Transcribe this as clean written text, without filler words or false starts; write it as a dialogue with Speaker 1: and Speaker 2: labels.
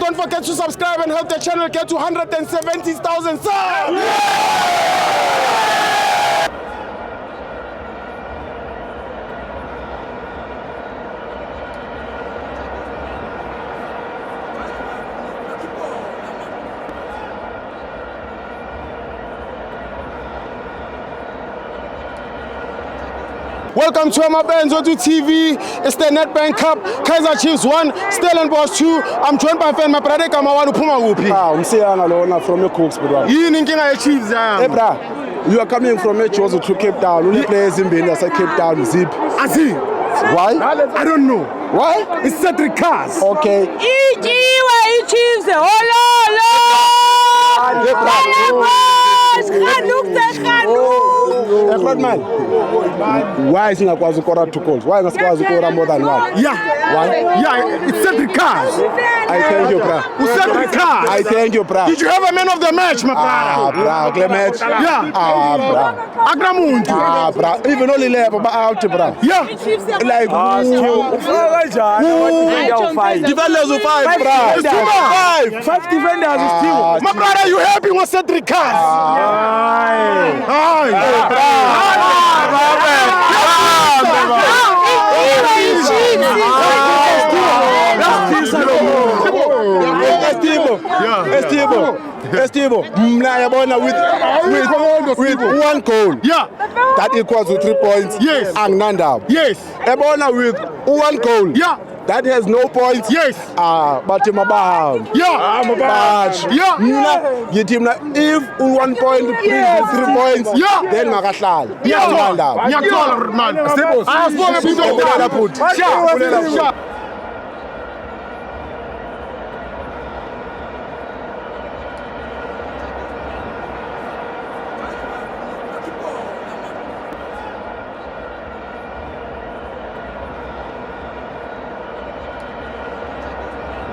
Speaker 1: don't forget to subscribe and help the channel get to 170,000 subs. Welcome to Amabenzo TV. It's the Nedbank Cup. Kaizer Chiefs 1, Stellenbosch 2. I'm joined by fan my brother Kamawanu Puma Wupi.
Speaker 2: Umsiyana lona from eCooks bro.
Speaker 1: Yini inkinga ye Chiefs ya?
Speaker 2: Hey bra, you are coming from eJozi to Cape Town. Only players in Benia say Cape Town zip.
Speaker 1: Azi.
Speaker 2: Why?
Speaker 1: I don't know.
Speaker 2: Why?
Speaker 1: It's Cedric Cars.
Speaker 2: Okay.
Speaker 3: Ijiwa iChiefs. Hello.
Speaker 2: Man, why is ngakwazi ukora 2 goals? Why ngakwazi ukora more than 1?
Speaker 1: Yeah.
Speaker 2: Why?
Speaker 1: Yeah, it's Cedric Cars.
Speaker 2: I thank you, bra.
Speaker 1: Cedric Cars.
Speaker 2: I thank you, bra.
Speaker 1: Did you have a man of the match, my brother?
Speaker 2: Bra, Clement.
Speaker 1: Yeah.
Speaker 2: Bra.
Speaker 1: Agramuntu.
Speaker 2: Bra. Even only level but out, bra.
Speaker 1: Yeah.
Speaker 2: Like defenders of 5, bra.
Speaker 1: It's too much.
Speaker 2: 5 defenders is still.
Speaker 1: My brother, you happy with Cedric Cars?
Speaker 2: Estivo, mnayabona with 1 goal.
Speaker 1: Yeah.
Speaker 2: That equals to 3 points.
Speaker 1: Yes.
Speaker 2: Angnanda.
Speaker 1: Yes.
Speaker 2: Ebona with 1 goal.
Speaker 1: Yeah.
Speaker 2: That has no points.
Speaker 1: Yes.
Speaker 2: But Mabaham.
Speaker 1: Yeah.
Speaker 2: But
Speaker 1: Yeah.
Speaker 2: If 1 point, 3 points,
Speaker 1: Yeah.
Speaker 2: then Magahlal.
Speaker 1: Yeah. Yeah. Man.
Speaker 2: Stipos.
Speaker 1: I was born a